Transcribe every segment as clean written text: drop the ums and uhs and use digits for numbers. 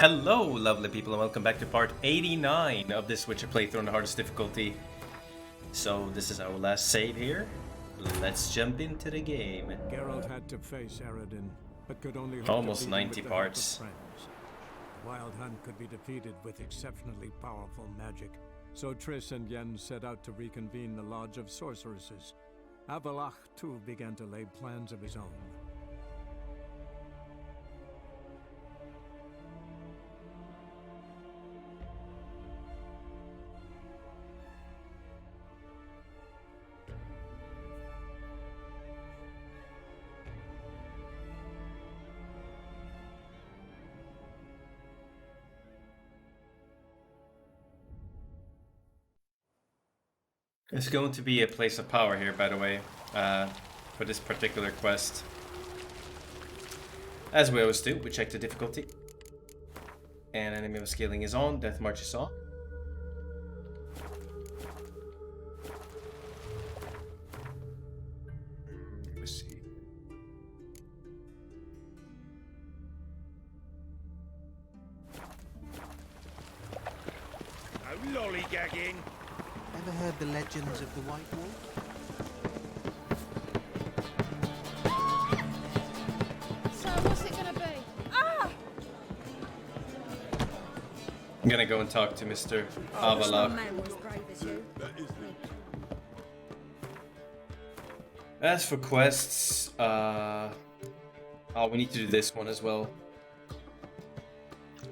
Hello, lovely people, and welcome back to part 89 of this Witcher playthrough on the hardest difficulty. So, this is our last save here. Let's jump into the game. Geralt had to face Eredin, but could only hope Almost to beat 90 him with the help of parts. friends. Wild Hunt could be defeated with exceptionally powerful magic, so Triss and Yen set out to reconvene the Lodge of Sorceresses. Avalach, too, began to lay plans of his own. It's going to be a place of power here, by the way, for this particular quest. As we always do, we check the difficulty. And enemy scaling is on, death march is on. Let's see. No lollygagging. Ever heard the legends of the White Wolf? So what's it gonna be? Ah! I'm gonna go and talk to Mr. Avalach. Man was brave as you. As for quests, oh, we need to do this one as well.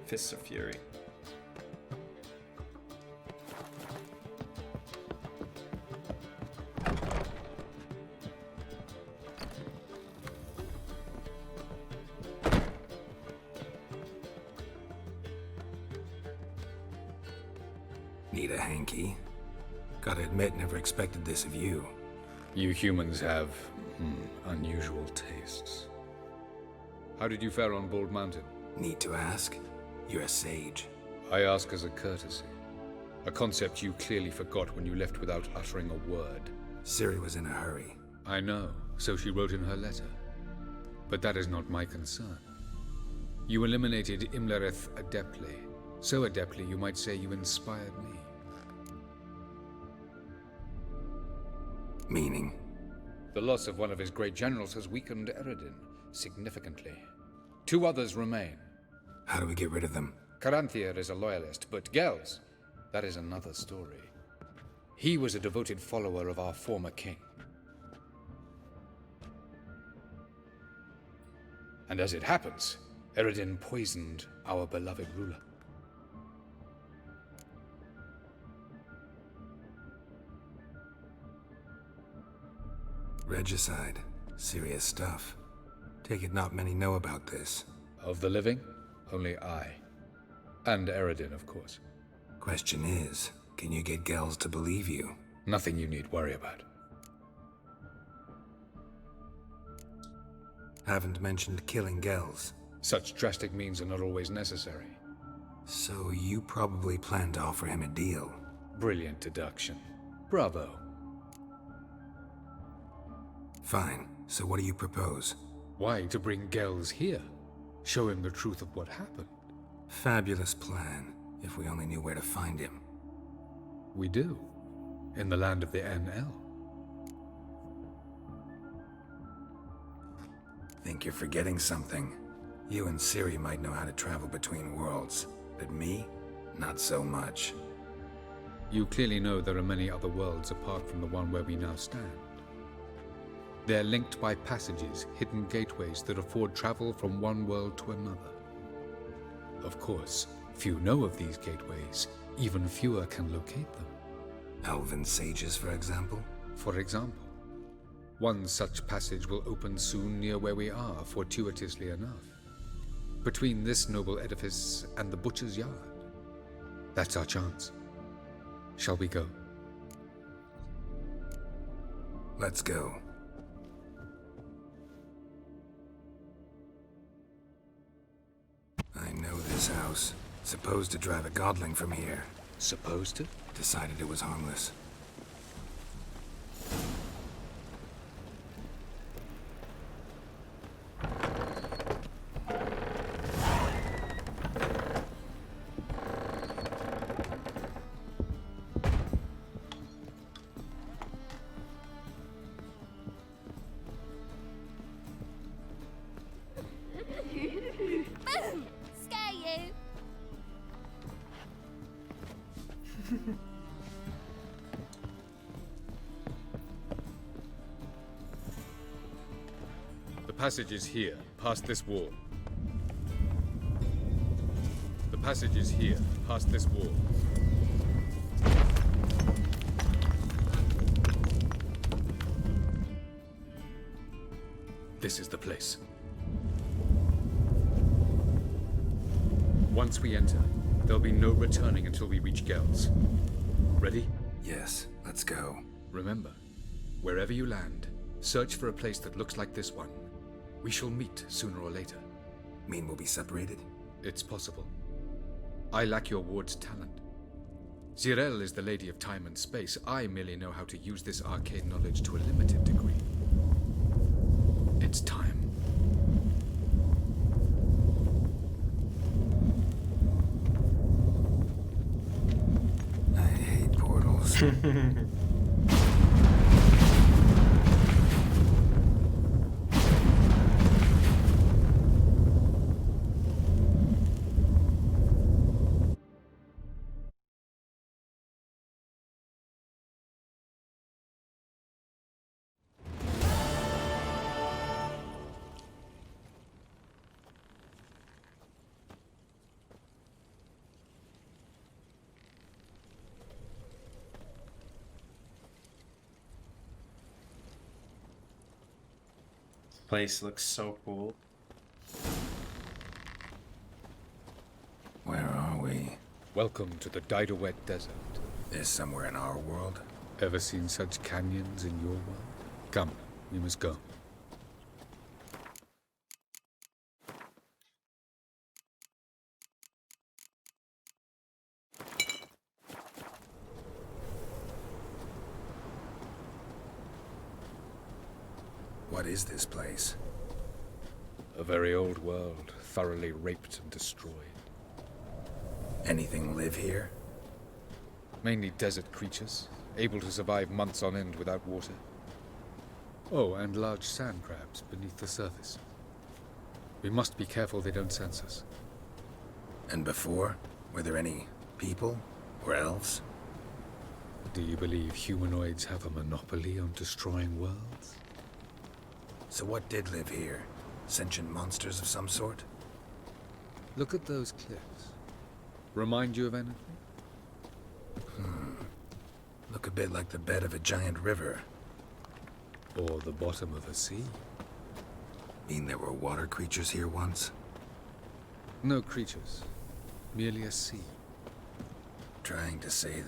Fists of Fury. Need a hanky? Gotta admit, never expected this of you. You humans have unusual tastes. How did you fare on Bald Mountain? Need to ask? You're a sage. I ask as a courtesy. A concept you clearly forgot when you left without uttering a word. Ciri was in a hurry. I know, so she wrote in her letter. But that is not my concern. You eliminated Imlerith adeptly. So adeptly, you might say you inspired me. Meaning? The loss of one of his great generals has weakened Eredin significantly. 2 others remain. How do we get rid of them? Caranthir is a loyalist, but Gels, that is another story. He was a devoted follower of our former king. And as it happens, Eredin poisoned our beloved ruler. Regicide. Serious stuff. Take it not many know about this. Of the living, only I. And Eredin, of course. Question is, can you get Gels to believe you? Nothing you need worry about. Haven't mentioned killing Gels. Such drastic means are not always necessary. So you probably plan to offer him a deal. Brilliant deduction. Bravo. Fine. So what do you propose? Why, to bring Gels here? Show him the truth of what happened. Fabulous plan, if we only knew where to find him. We do. In the land of the NL. Think you're forgetting something. You and Ciri might know how to travel between worlds, but me? Not so much. You clearly know there are many other worlds apart from the one where we now stand. They're linked by passages, hidden gateways that afford travel from one world to another. Of course, few know of these gateways, even fewer can locate them. Elven sages, for example? For example, one such passage will open soon near where we are, fortuitously enough. Between this noble edifice and the butcher's yard. That's our chance. Shall we go? Let's go. I know this house. Supposed to drive a godling from here. Supposed to? Decided it was harmless. The passage is here, past this wall. The passage is here, past this wall. This is the place. Once we enter, there'll be no returning until we reach Gel's. Ready? Yes, let's go. Remember, wherever you land, search for a place that looks like this one. We shall meet sooner or later. Mean we'll be separated? It's possible. I lack your ward's talent. Zirel is the lady of time and space. I merely know how to use this arcane knowledge to a limited degree. It's time. I hate portals. Place looks so cool. Where are we? Welcome to the Didowet Desert. This somewhere in our world? Ever seen such canyons in your world? Come, we must go. What is this place? A very old world, thoroughly raped and destroyed. Anything live here? Mainly desert creatures, able to survive months on end without water. Oh, and large sand crabs beneath the surface. We must be careful they don't sense us. And before? Were there any people? Or elves? Do you believe humanoids have a monopoly on destroying worlds? So what did live here? Sentient monsters of some sort? Look at those cliffs. Remind you of anything? Look a bit like the bed of a giant river. Or the bottom of a sea? Mean there were water creatures here once? No creatures. Merely a sea. Trying to say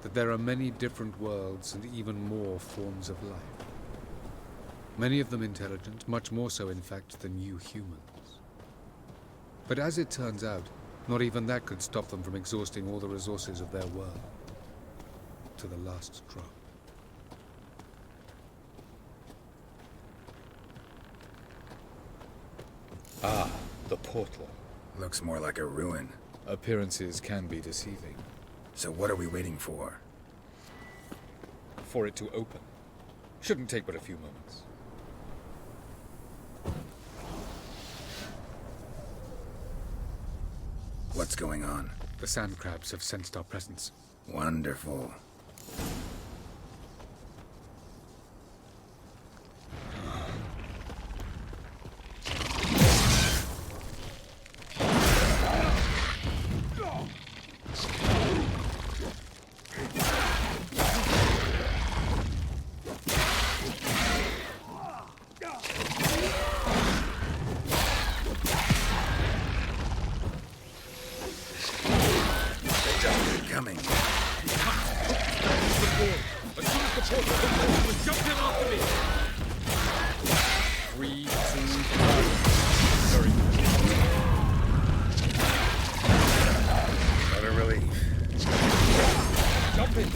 That there are many different worlds and even more forms of life. Many of them intelligent, much more so in fact than you humans. But as it turns out, not even that could stop them from exhausting all the resources of their world. To the last drop. Ah, the portal. looks more like a ruin. Appearances can be deceiving. So what are we waiting for? For it to open. Shouldn't take but a few moments. What's going on? The sand crabs have sensed our presence. Wonderful. Coming. Three, two, one. Very good. What a relief. Jump in.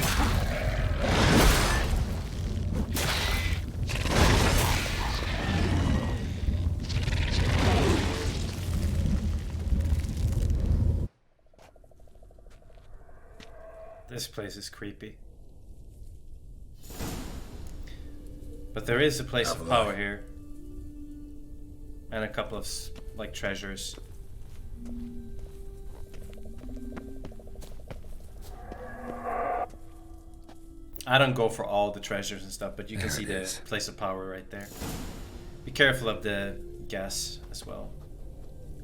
This place is creepy. But there is a place of power here. And a couple of, like, treasures. I don't go for all the treasures and stuff, but you can There see it the is. place of power right there. Be careful of the gas as well.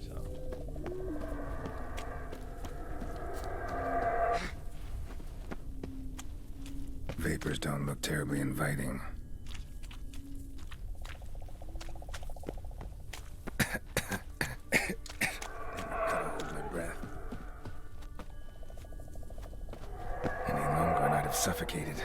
So. Vapors don't look terribly inviting. Gotta hold my breath. Any longer and I'd have suffocated.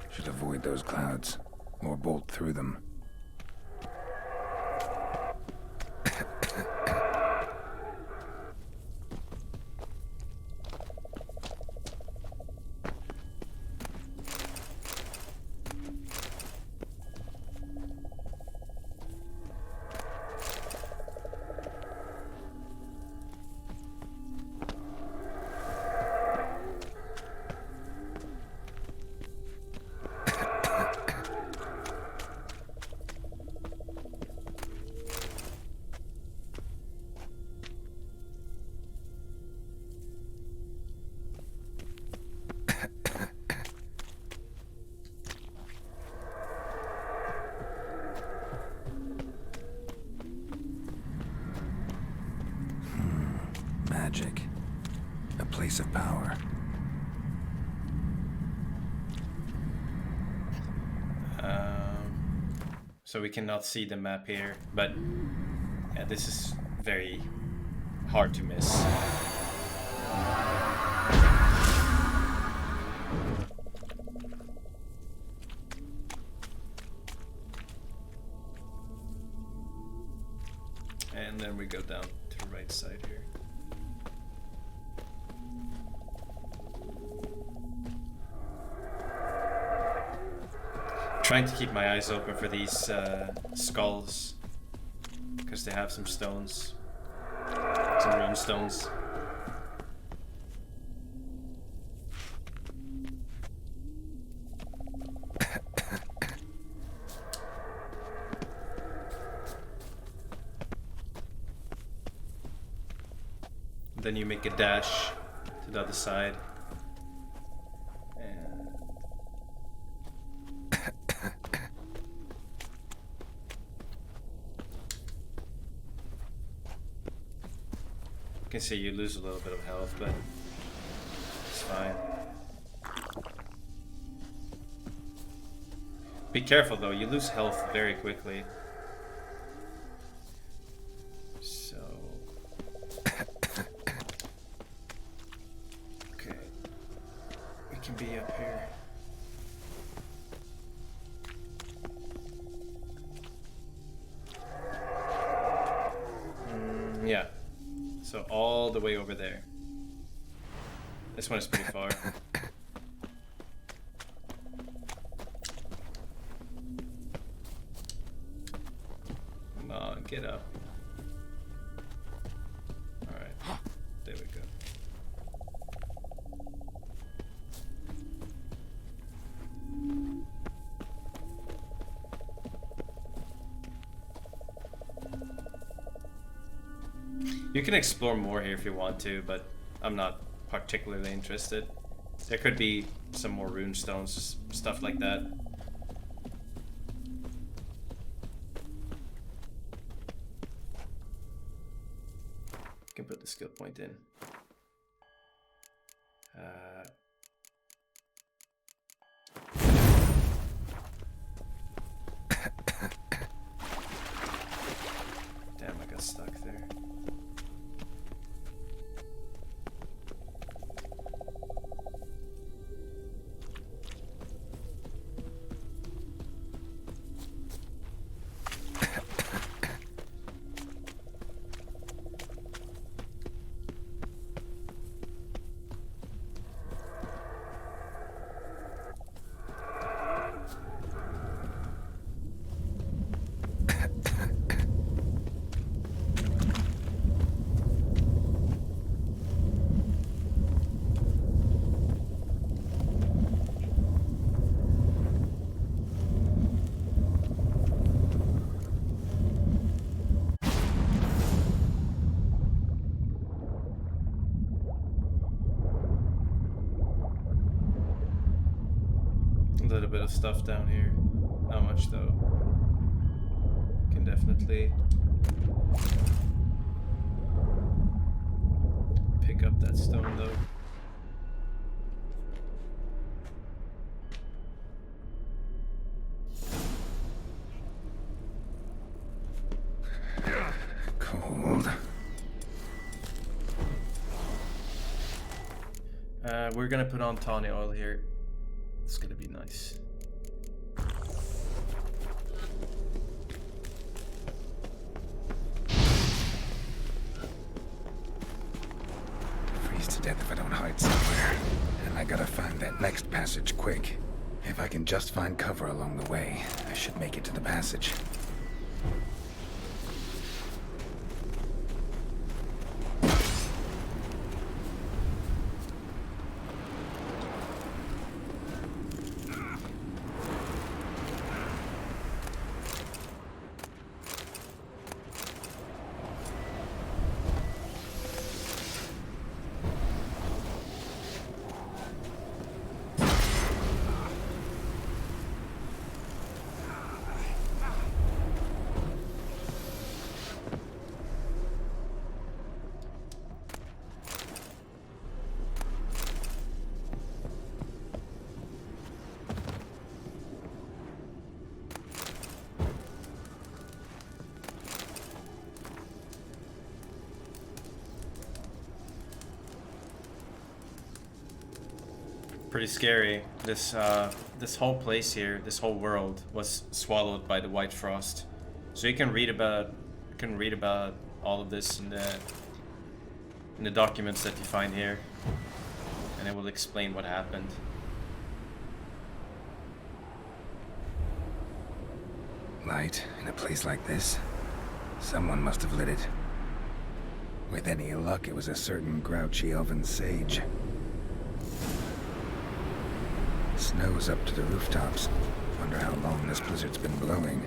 Should avoid those clouds, or bolt through them. Magic. A place of power. So we cannot see the map here, but yeah, this is very hard to miss. And then we go down to the right side here. Trying to keep my eyes open for these skulls, because they have some stones, some rune stones. Then you make a dash to the other side. And you can see you lose a little bit of health, but it's fine. Be careful though, you lose health very quickly. So... okay. We can be up here. Yeah. So all the way over there. This one is pretty far. Come on, get up. Alright, there we go. You can explore more here if you want to, but I'm not particularly interested. There could be some more rune stones, stuff like that. You can put the skill point in. Damn, I got stuck there. little bit of stuff down here. Not much though. Can definitely pick up that stone though. Cold. We're gonna put on tawny oil here. It's gonna be nice. Freeze to death if I don't hide somewhere. And I gotta find that next passage quick. If I can just find cover along the way, I should make it to the passage. Pretty scary. This this whole place here, this whole world was swallowed by the white frost. So you can read about all of this in the documents that you find here, and it will explain what happened. Light in a place like this? Someone must have lit it. With any luck, it was a certain grouchy elven sage. Snow's up to the rooftops. Wonder how long this blizzard's been blowing.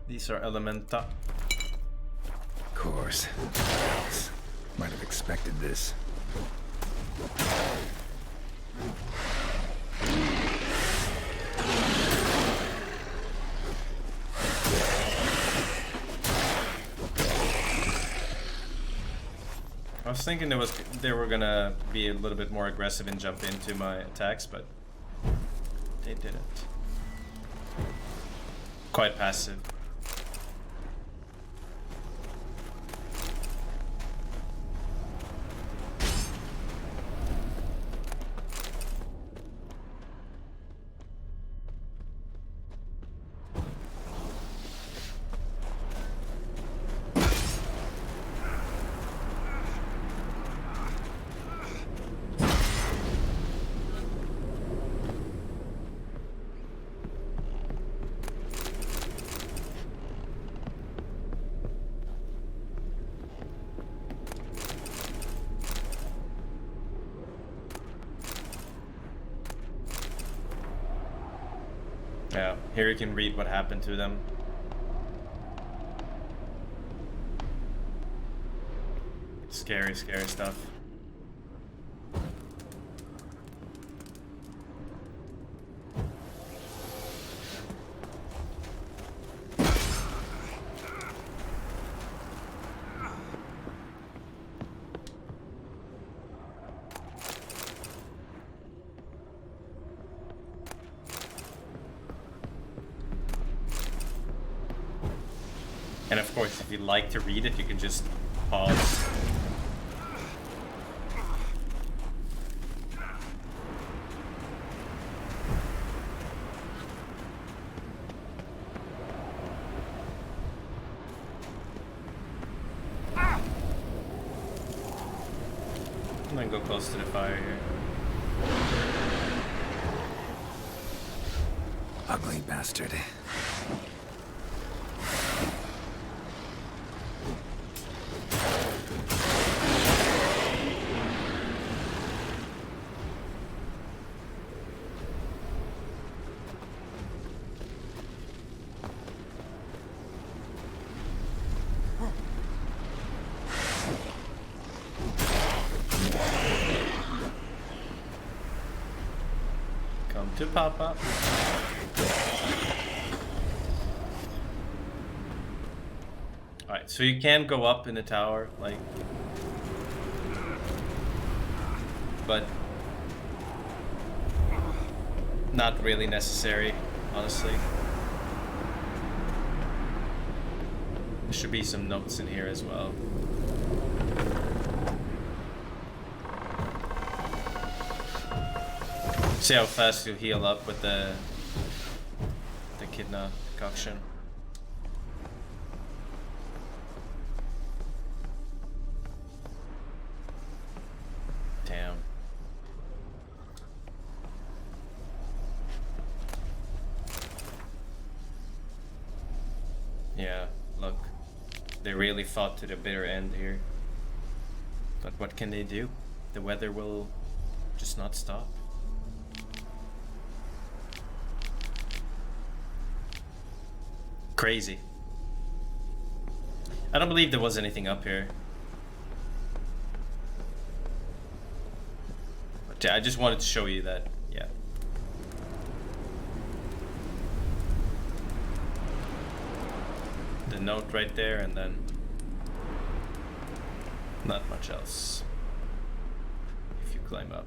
These are elementa. Of course. Might have expected this. I was thinking they were gonna be a little bit more aggressive and jump into my attacks, but they didn't. Quite passive. Yeah, here you can read what happened to them. Scary, scary stuff. And of course, if you like to read it, you can just pause. And then go close to the fire here. Ugly bastard. Come to Papa. Alright, so you can go up in the tower, like... But... not really necessary, honestly. There should be some notes in here as well. See how fast you heal up with the Echidna concoction. Damn. Yeah, look. They really fought to the bitter end here. But what can they do? The weather will just not stop. Crazy. I don't believe there was anything up here. But yeah, I just wanted to show you that, yeah. The note right there, and then not much else. If you climb up.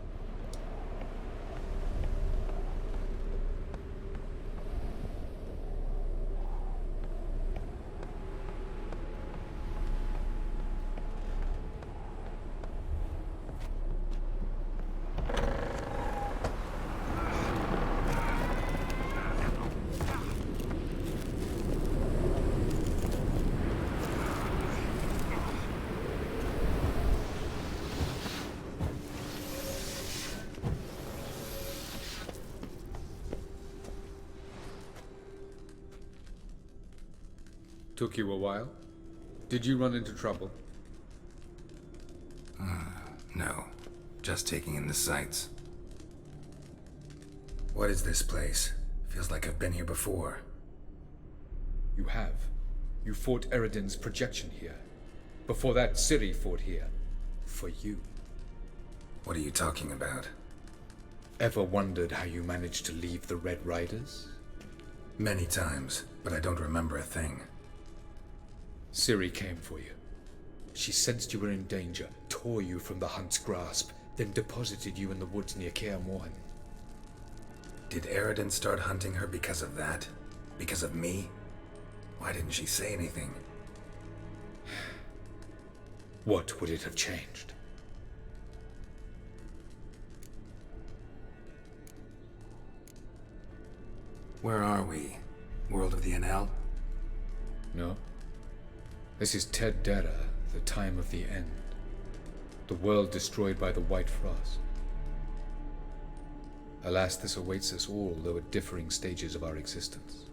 Took you a while? Did you run into trouble? No. Just taking in the sights. What is this place? Feels like I've been here before. You have. You fought Eridan's projection here. Before that, Ciri fought here. For you. What are you talking about? Ever wondered how you managed to leave the Red Riders? Many times, but I don't remember a thing. Ciri came for you. She sensed you were in danger, tore you from the Hunt's grasp, then deposited you in the woods near Kaer Morhen. Did Eridan start hunting her because of that? Because of me? Why didn't she say anything? What would it have changed? Where are we? World of the NL? No. This is Ted Dera, the time of the end. The world destroyed by the White Frost. Alas, this awaits us all, though at differing stages of our existence.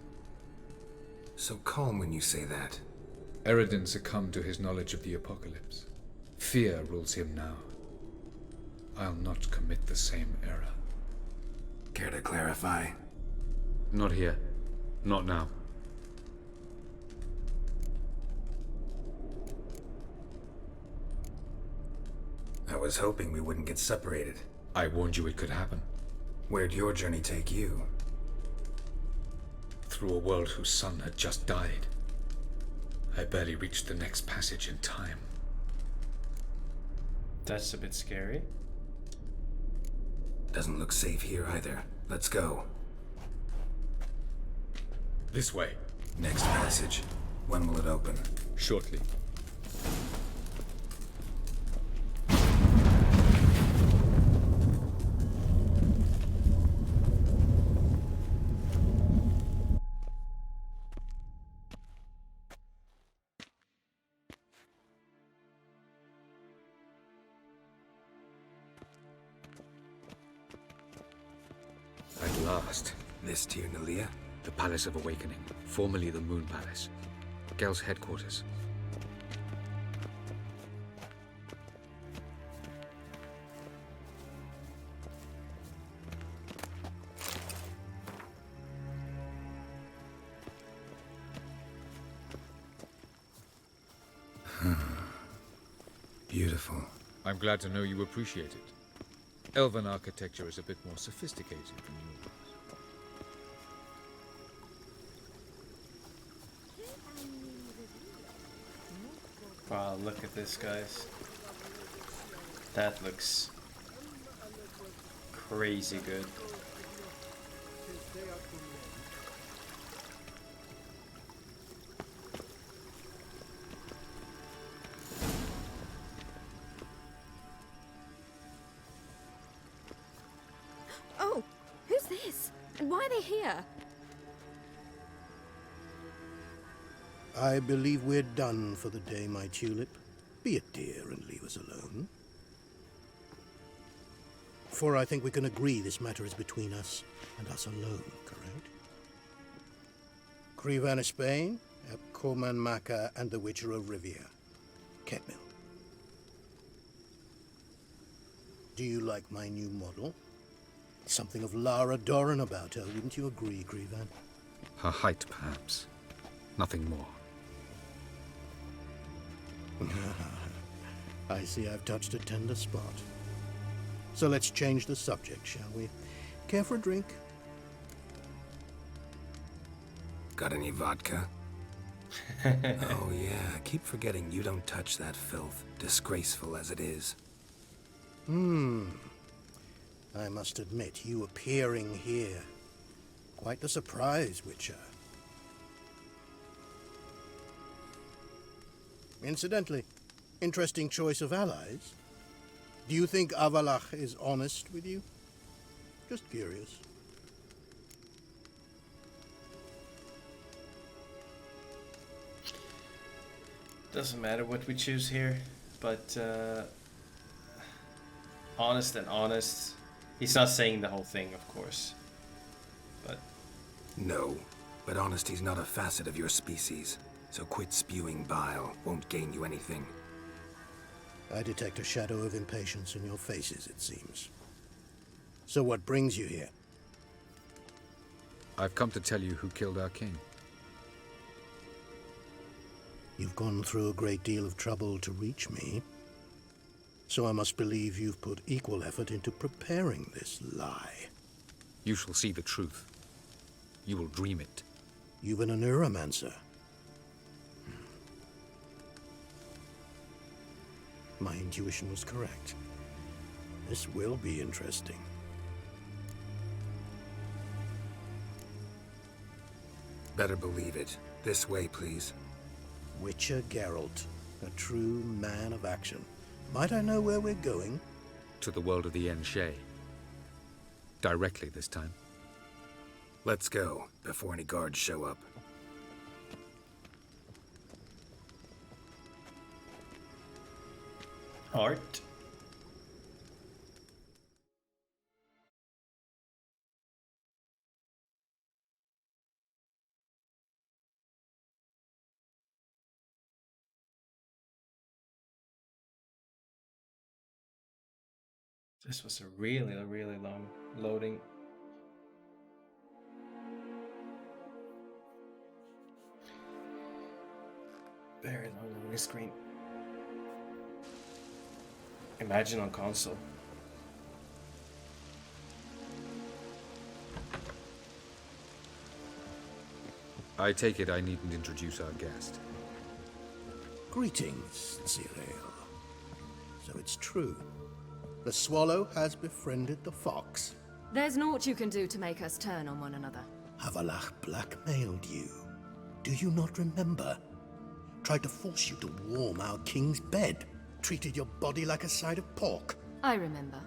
So calm when you say that. Eridan succumbed to his knowledge of the apocalypse. Fear rules him now. I'll not commit the same error. Care to clarify? Not here. Not now. I was hoping we wouldn't get separated. I warned you it could happen. Where'd your journey take you? Through a world whose sun had just died. I barely reached the next passage in time. That's a bit scary. Doesn't look safe here either. Let's go. This way. Next passage. When will it open? Shortly. This Tyr Nalia? The Palace of Awakening, formerly the Moon Palace. Gel's headquarters. Beautiful. I'm glad to know you appreciate it. Elven architecture is a bit more sophisticated than yours. Wow, look at this, guys. That looks crazy good. Oh, who's this? And why are they here? I believe we're done for the day, my tulip. Be a dear and leave us alone. For I think we can agree this matter is between us and us alone, correct? Crevan Spain, Coman Maka, and the Witcher of Rivia. Ketmil. Do you like my new model? Something of Lara Doran about her, wouldn't you agree, Crevan? Her height, perhaps. Nothing more. I see I've touched a tender spot. So let's change the subject, shall we? Care for a drink? Got any vodka? Oh yeah, keep forgetting you don't touch that filth, disgraceful as it is. I must admit, you appearing here. Quite the surprise, Witcher. Incidentally, interesting choice of allies. Do you think Avalach is honest with you? Just curious. Doesn't matter what we choose here, but honest and honest. He's not saying the whole thing, of course. But No, but honesty's not a facet of your species. So quit spewing bile, won't gain you anything. I detect a shadow of impatience in your faces, it seems. So what brings you here? I've come to tell you who killed our king. You've gone through a great deal of trouble to reach me. So I must believe you've put equal effort into preparing this lie. You shall see the truth. You will dream it. You've been a neuromancer. My intuition was correct. This will be interesting. Better believe it. This way, please. Witcher Geralt, a true man of action. Might I know where we're going? To the world of the Enshe. Directly this time. Let's go, before any guards show up. art. This was a really long loading. Very long loading screen. Imagine on console. I take it I needn't introduce our guest. Greetings, Cyril. So it's true. The swallow has befriended the fox. There's naught you can do to make us turn on one another. Avalach blackmailed you. Do you not remember? Tried to force you to warm our king's bed. Treated your body like a side of pork. I remember.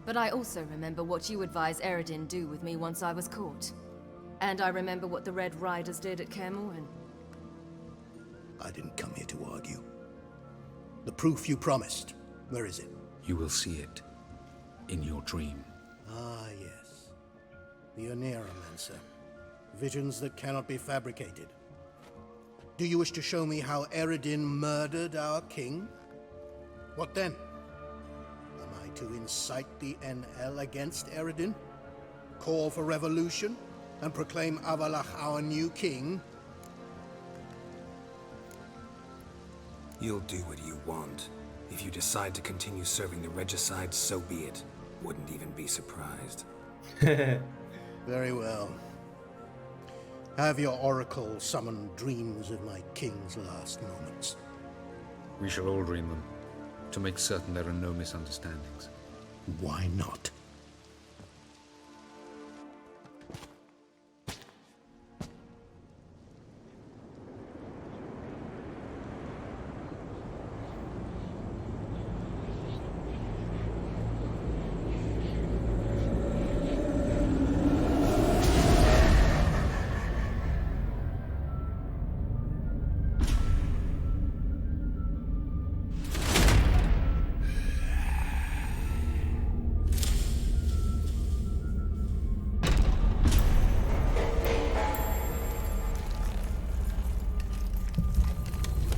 But I also remember what you advised Eredin do with me once I was caught. And I remember what the Red Riders did at Kaer Morhen. I didn't come here to argue. The proof you promised. Where is it? You will see it. In your dream. Ah, yes. The Oneiromancer. Visions that cannot be fabricated. Do you wish to show me how Eredin murdered our king? What then? Am I to incite the NL against Eredin? Call for revolution? And proclaim Avalach our new king? You'll do what you want. If you decide to continue serving the regicide, so be it. Wouldn't even be surprised. Very well. Have your oracle summon dreams of my king's last moments. We shall all dream them, to make certain there are no misunderstandings. Why not?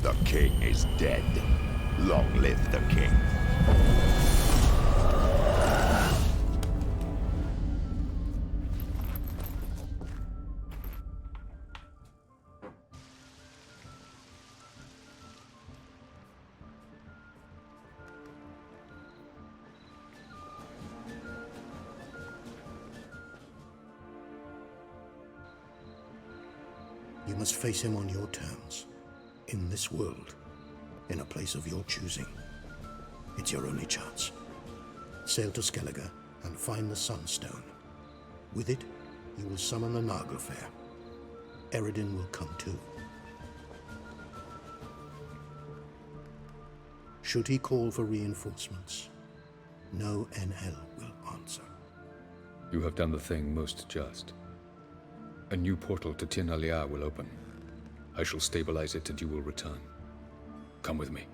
The king is dead. Long live the king. You must face him on your terms. In this world, in a place of your choosing. It's your only chance. Sail to Skellige and find the Sunstone. With it, you will summon the Naglfar. Eredin will come too. Should he call for reinforcements, no NL will answer. You have done the thing most just. A new portal to Tin Alia will open. I shall stabilize it and you will return. Come with me.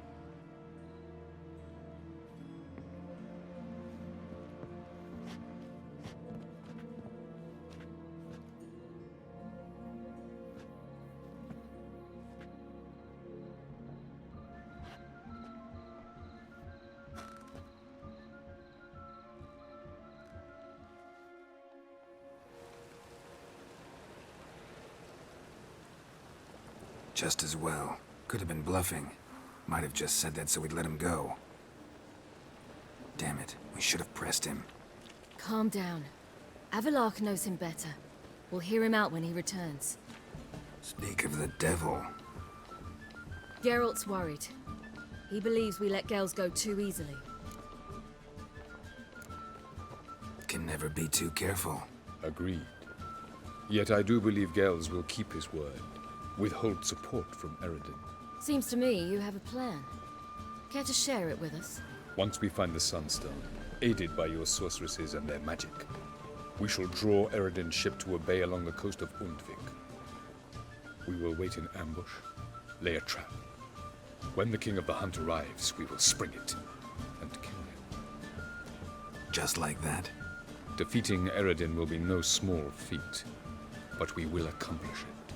Just as well. Could have been bluffing. Might have just said that so we'd let him go. Damn it, we should have pressed him. Calm down. Avalach knows him better. We'll hear him out when he returns. Speak of the devil. Geralt's worried. He believes we let Gels go too easily. Can never be too careful. Agreed. Yet I do believe Gels will keep his word. Withhold support from Eredin. Seems to me you have a plan. Care to share it with us? Once we find the Sunstone, aided by your sorceresses and their magic, we shall draw Eredin's ship to a bay along the coast of Undvik. We will wait in ambush, lay a trap. When the King of the Hunt arrives, we will spring it and kill him. Just like that? Defeating Eredin will be no small feat, but we will accomplish it.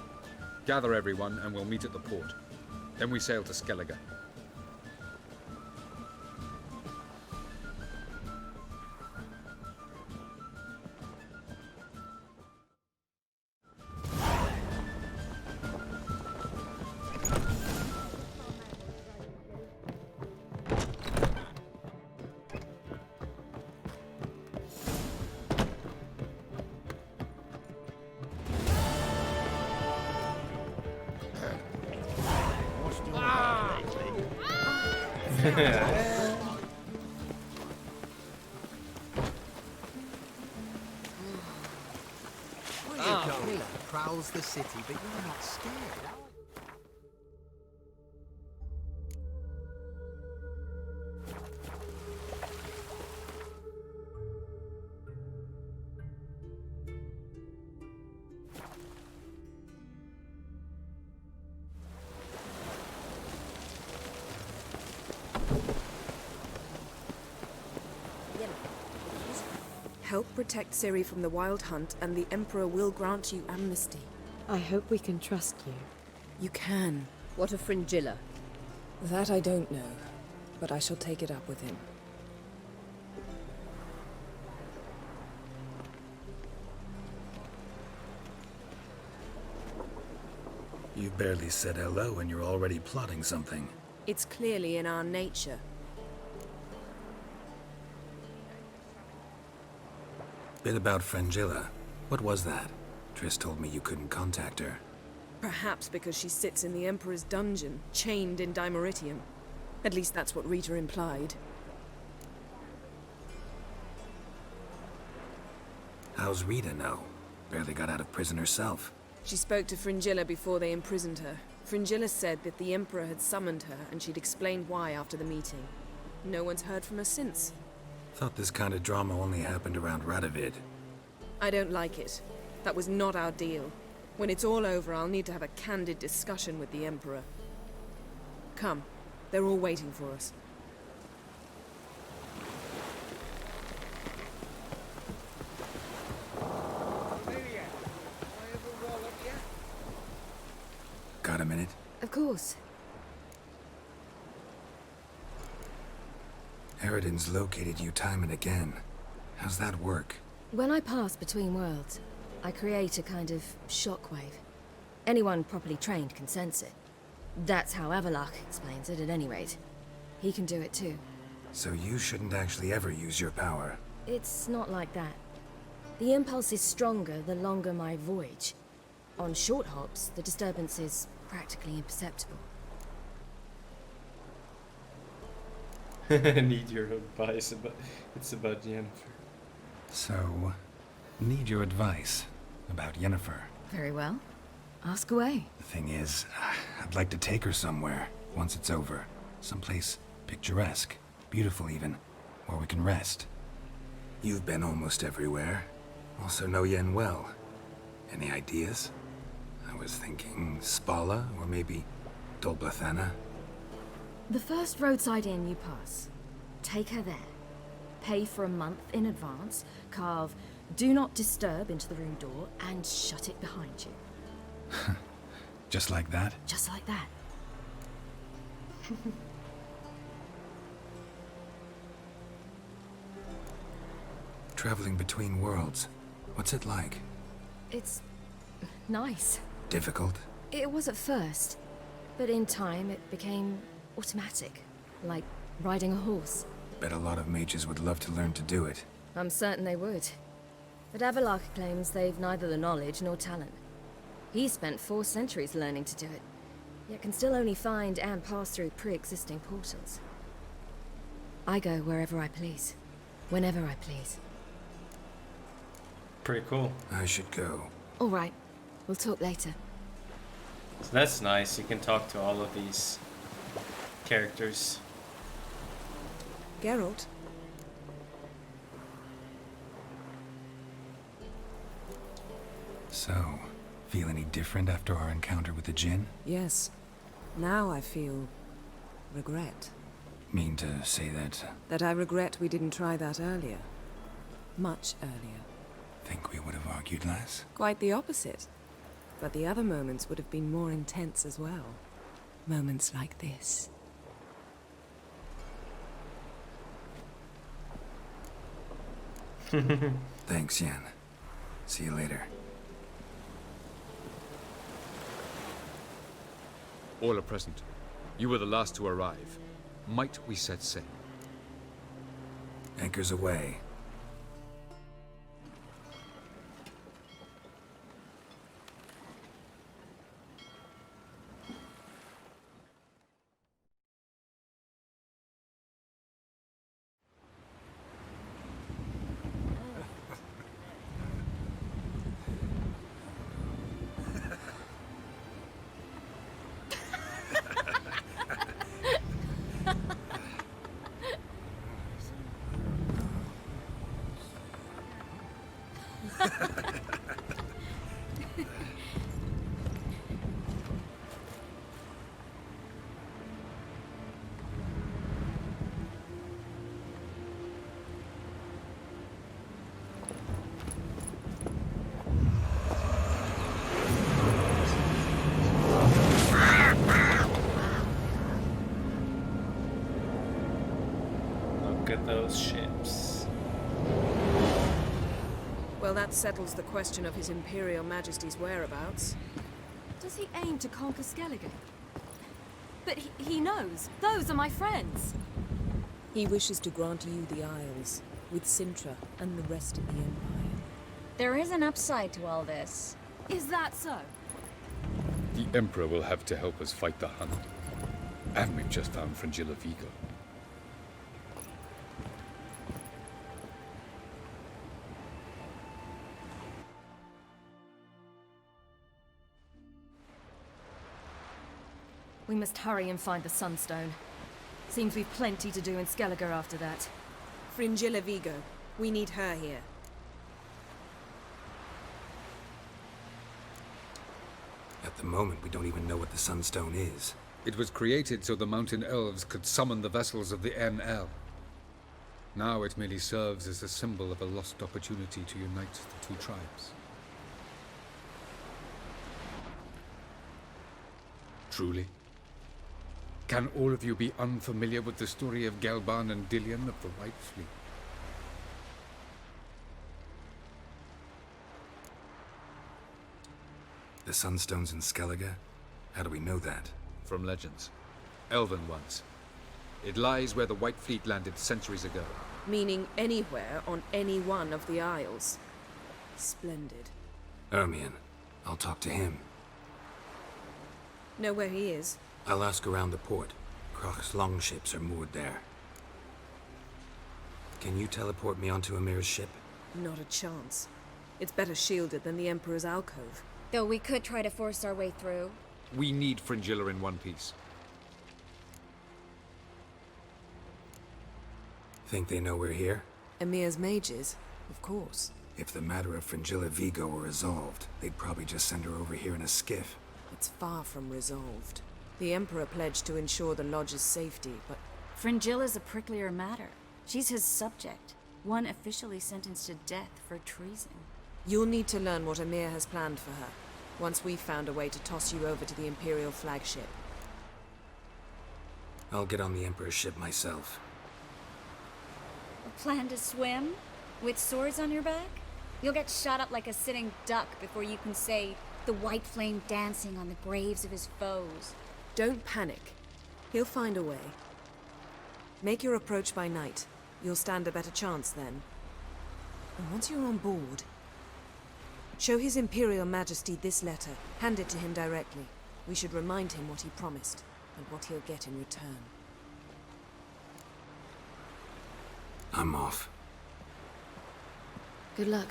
Gather everyone, and we'll meet at the port. Then we sail to Skellige. Prowls the city, but you're not scared. help protect Ciri from the Wild Hunt, and the Emperor will grant you amnesty. I hope we can trust you. You can. What of Fringilla? That I don't know, but I shall take it up with him. You've barely said hello and you're already plotting something. It's clearly in our nature. Bit about Fringilla. What was that? Triss told me you couldn't contact her. Perhaps because she sits in the Emperor's dungeon, chained in Dimeritium. At least that's what Rita implied. How's Rita know? Barely got out of prison herself. She spoke to Fringilla before they imprisoned her. Fringilla said that the Emperor had summoned her, and she'd explained why after the meeting. No one's heard from her since. Thought this kind of drama only happened around Radovid. I don't like it. That was not our deal. When it's all over, I'll need to have a candid discussion with the Emperor. Come. They're all waiting for us. Got a minute? Of course. Eredin's located you time and again. How's that work? When I pass between worlds, I create a kind of shockwave. Anyone properly trained can sense it. That's how Avallac'h explains it, at any rate. He can do it too. So you shouldn't actually ever use your power. It's not like that. The impulse is stronger the longer my voyage. On short hops, the disturbance is practically imperceptible. Need your advice about... It's about Yennefer. So, need your advice about Yennefer. Very well. Ask away. The thing is, I'd like to take her somewhere, once it's over. Someplace picturesque, beautiful even, where we can rest. You've been almost everywhere. Also know Yen well. Any ideas? I was thinking Spala, or maybe Dolblathana. The first roadside inn you pass. Take her there. Pay for a month in advance, carve "Do Not Disturb" into the room door, and shut it behind you. Just like that? Just like that. Traveling between worlds, what's it like? It's nice. Difficult? It was at first, but in time it became automatic, like riding a horse. Bet a lot of mages would love to learn to do it. I'm certain they would. But Avallac'h claims they've neither the knowledge nor talent. He spent 4 centuries learning to do it, yet can still only find and pass through pre-existing portals. I go wherever I please, whenever I please. Pretty cool. I should go. All right, we'll talk later. So that's nice. You can talk to all of these characters. Geralt? So, feel any different after our encounter with the Djinn? Yes. Now I feel... regret. Mean to say that... That I regret we didn't try that earlier. Much earlier. Think we would have argued less? Quite the opposite. But the other moments would have been more intense as well. Moments like this. Thanks, Yen. See you later. All are present. You were the last to arrive. Might we set sail? Anchors away. Well, that settles the question of His Imperial Majesty's whereabouts. Does he aim to conquer Skellige? But he knows. Those are my friends. He wishes to grant you the Isles, with Sintra and the rest of the Empire. There is an upside to all this. Is that so? The Emperor will have to help us fight the Hunt. And we've just found Fringilla Vigo. We must hurry and find the Sunstone. Seems we've plenty to do in Skellige after that. Fringilla Vigo. We need her here. At the moment, we don't even know what the Sunstone is. It was created so the Mountain Elves could summon the vessels of the NL. Now it merely serves as a symbol of a lost opportunity to unite the two tribes. Truly? Can all of you be unfamiliar with the story of Gelban and Dillion of the White Fleet? The Sunstone's in Skellige? How do we know that? From legends. Elven ones. It lies where the White Fleet landed centuries ago. Meaning anywhere on any one of the Isles. Splendid. Ermion. I'll talk to him. Know where he is? I'll ask around the port. Krach's longships are moored there. Can you teleport me onto Amir's ship? Not a chance. It's better shielded than the Emperor's alcove. Though we could try to force our way through. We need Fringilla in one piece. Think they know we're here? Emir's mages? Of course. If the matter of Fringilla Vigo were resolved, they'd probably just send her over here in a skiff. It's far from resolved. The Emperor pledged to ensure the Lodge's safety, but... Fringilla's a pricklier matter. She's his subject. One officially sentenced to death for treason. You'll need to learn what Emir has planned for her, once we've found a way to toss you over to the Imperial flagship. I'll get on the Emperor's ship myself. A plan to swim? With swords on your back? You'll get shot up like a sitting duck before you can say, "The white flame dancing on the graves of his foes." Don't panic. He'll find a way. Make your approach by night. You'll stand a better chance then. And once you're on board, show His Imperial Majesty this letter. Hand it to him directly. We should remind him what he promised, and what he'll get in return. I'm off. Good luck.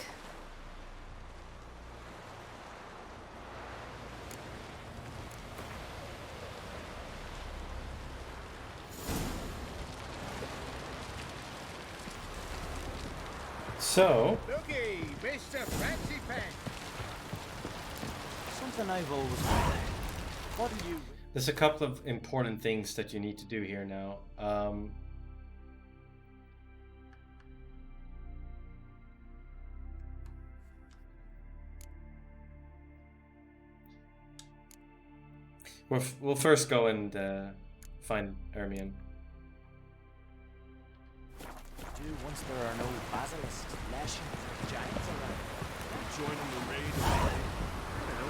So, Looky, Mr. Fancy Pants. Something I've always wanted. What are you? there's a couple of important things that you need to do here now. We'll first go and find Ermion. Once there are no basilisks, lashing, giants around. Joining the raid. I don't know.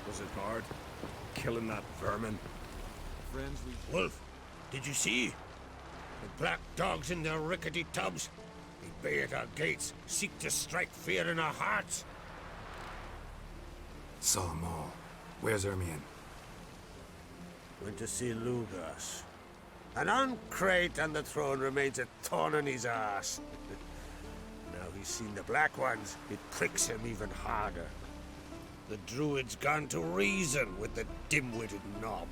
Was it hard? Killing that vermin? Friends, we... Wolf, did you see? The black dogs in their rickety tubs. They bay at our gates, seek to strike fear in our hearts. Saw them all. Where's Ermion? Went to see Lugos. An uncrate on the throne remains a thorn in his ass. Now he's seen the black ones, it pricks him even harder. The druid's gone to reason with the dim-witted knob.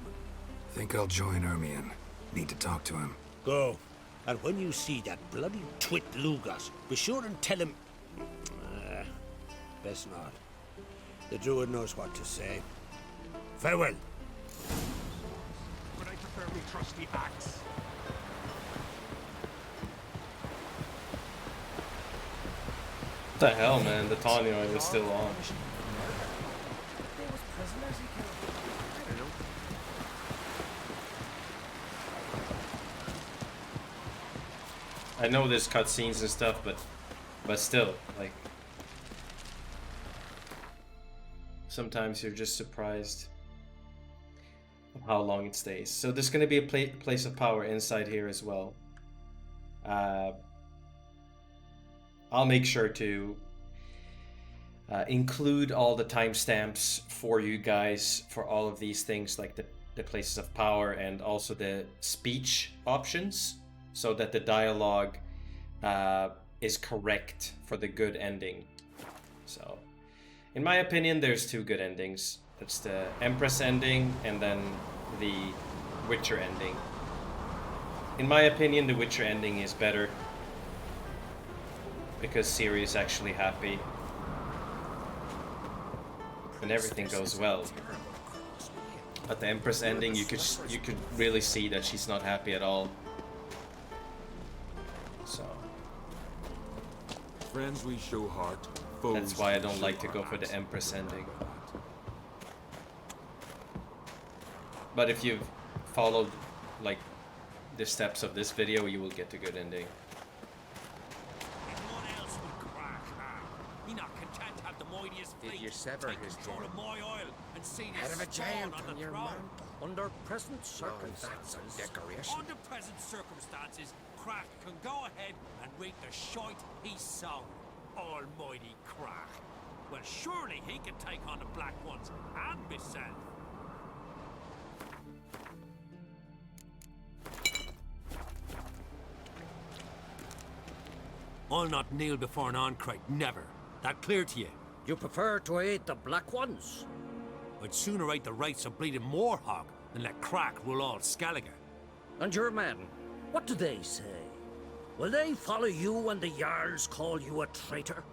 Think I'll join Ermion. Need to talk to him. Go. And when you see that bloody twit Lugos, be sure and tell him... best not. The druid knows what to say. Farewell. But I prefer me trusty axe. What the hell, man? The Tawny oil is still on. know there's cutscenes and stuff, but still, like, sometimes you're just surprised of how long it stays. So there's going to be a place of power inside here as well. I'll make sure to include all the timestamps for you guys for all of these things, like the places of power and also the speech options, so that the dialogue is correct for the good ending. So, in my opinion, there's two good endings. That's the Empress ending and then the Witcher ending. In my opinion, the Witcher ending is better because Ciri is actually happy and everything goes well. But the Empress ending, you could really see that she's not happy at all. So friends we show heart, foes that's why I don't like to go for the Empress ending. But if you've followed like the steps of this video, you will get a good ending. Did you sever his jaw? Head of a giant on your mantle. Under present circumstances, that's a decoration. Under present circumstances, Crack can go ahead and reap the shite he's sown. Almighty Crack. Well, surely he can take on the Black Ones and myself. I'll not kneel before an Ancrate, never. That clear to you? You prefer to aid the Black Ones? I'd sooner aid the rights of bleeding Moorhog than let Crack rule all Skellige. And your men, what do they say? Will they follow you when the Jarls call you a traitor?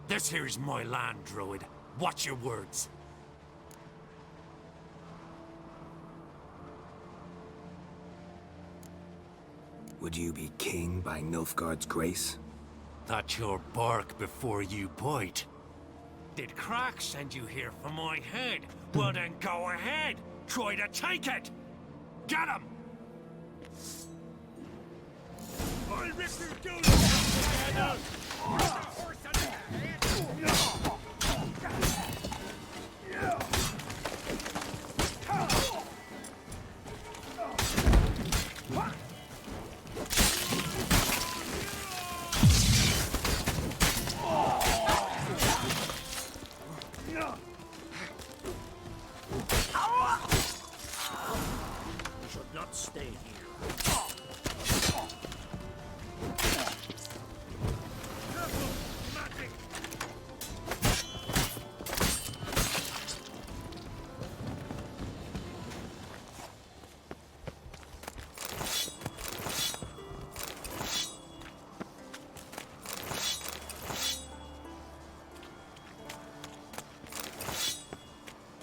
This here is my land, Druid. Watch your words. Would you be king by Nilfgaard's grace? That's your bark before you bite. Did Crack send you here for my head? Well then go ahead! Try to take it! Get him! I'll rip your goose head out! Stay here.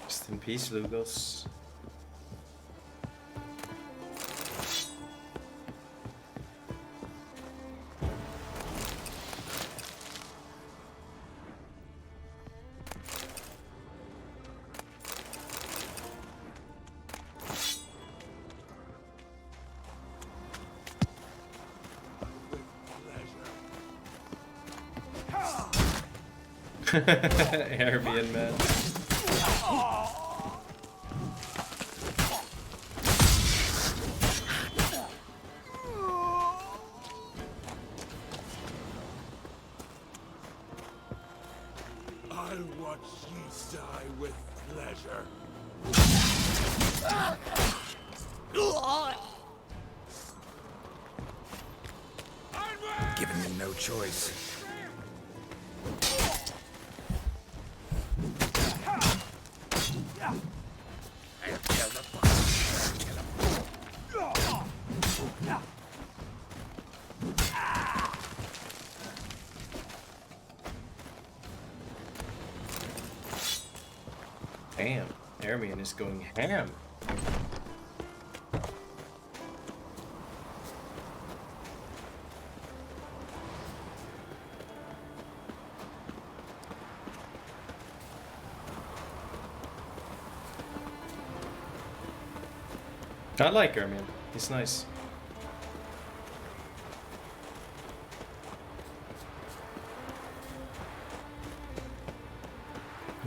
Rest in peace, Lugos. Arabian man. I'll watch you die with pleasure. Giving me no choice. Damn, Arabian is going ham. I like Ermion. He's nice.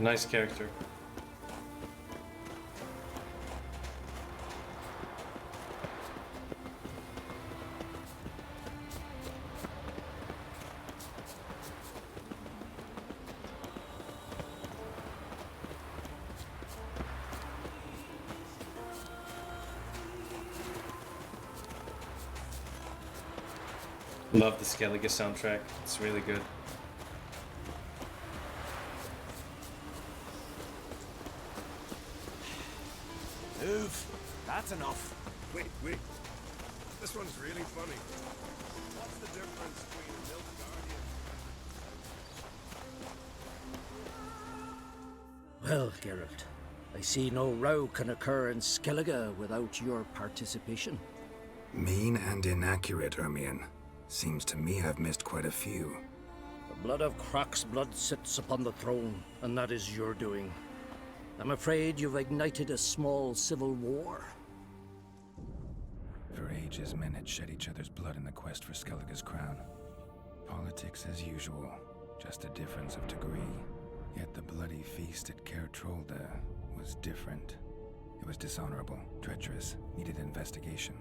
Nice character. Love the Skellige soundtrack. It's really good. Move. That's enough. Wait. This one's really funny. What's the difference between a milk guardian? Well, Geralt, I see no row can occur in Skellige without your participation. Mean and inaccurate, Ermion. Seems to me I've missed quite a few. The blood of Croc's blood sits upon the throne, and that is your doing. I'm afraid you've ignited a small civil war. For ages, men had shed each other's blood in the quest for Skellige's crown. Politics as usual, just a difference of degree. Yet the bloody feast at Caer Trolda was different. It was dishonorable, treacherous, needed investigation.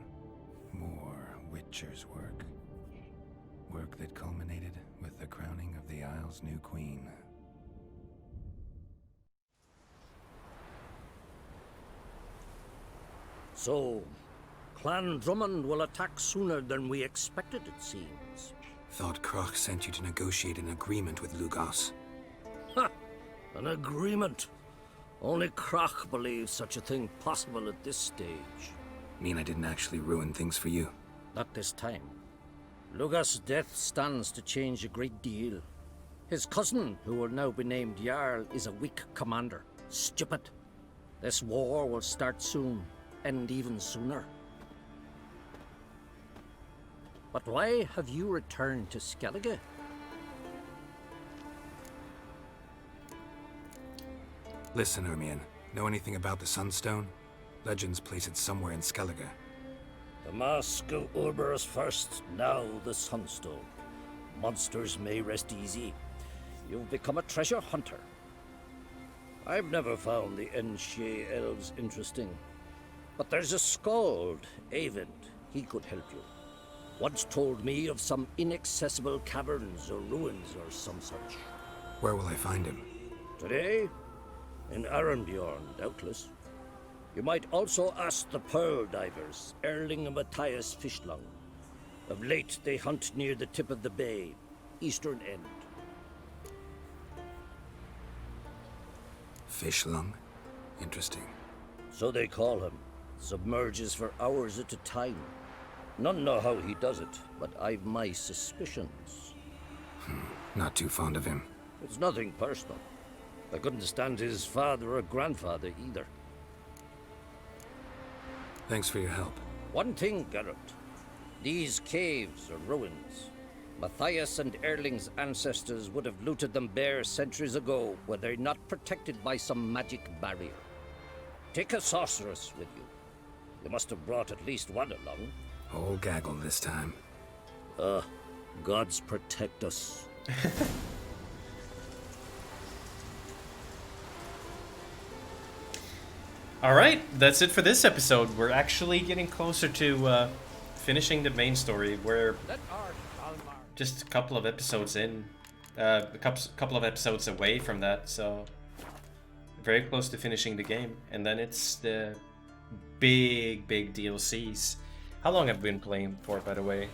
More Witcher's work. Work that culminated with the crowning of the Isle's new queen. So, Clan Drummond will attack sooner than we expected, it seems. Thought Croc sent you to negotiate an agreement with Lugos. Ha! An agreement? Only Croc believes such a thing possible at this stage. Mean I didn't actually ruin things for you? Not this time. Lugos' death stands to change a great deal. His cousin, who will now be named Jarl, is a weak commander. Stupid. This war will start soon, end even sooner. But why have you returned to Skellige? Listen, Ermion. Know anything about the Sunstone? Legends place it somewhere in Skellige. The Mask of Uberus first, now the Sunstone. Monsters may rest easy. You've become a treasure hunter. I've never found the Enshe elves interesting. But there's a skald, Eyvind. He could help you. Once told me of some inaccessible caverns or ruins or some such. Where will I find him? Today? In Arenbjorn, doubtless. You might also ask the Pearl Divers, Erling and Matthias Fishlung. Of late, they hunt near the tip of the bay, eastern end. Fishlung? Interesting. So they call him. Submerges for hours at a time. None know how he does it, but I've my suspicions. Not too fond of him. It's nothing personal. I couldn't stand his father or grandfather either. Thanks for your help. One thing, Geralt. These caves are ruins. Matthias and Erling's ancestors would have looted them bare centuries ago were they not protected by some magic barrier. Take a sorceress with you. You must have brought at least one along. Whole gaggle this time. Gods protect us. Alright, that's it for this episode. We're actually getting closer to finishing the main story. We're just a couple of episodes in. A couple of episodes away from that, so very close to finishing the game. And then it's the big DLCs. How long have we been playing for, by the way?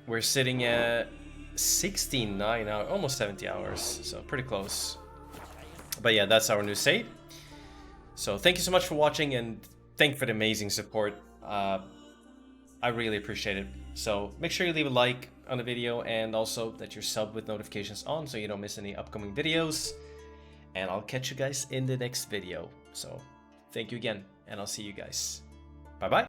We're sitting at 69 hours, almost 70 hours, so pretty close. But yeah, that's our new save. So thank you so much for watching, and thank you for the amazing support. I really appreciate it. So make sure you leave a like on the video, and also that you're subbed with notifications on so you don't miss any upcoming videos. And I'll catch you guys in the next video. So thank you again, and I'll see you guys. Bye bye.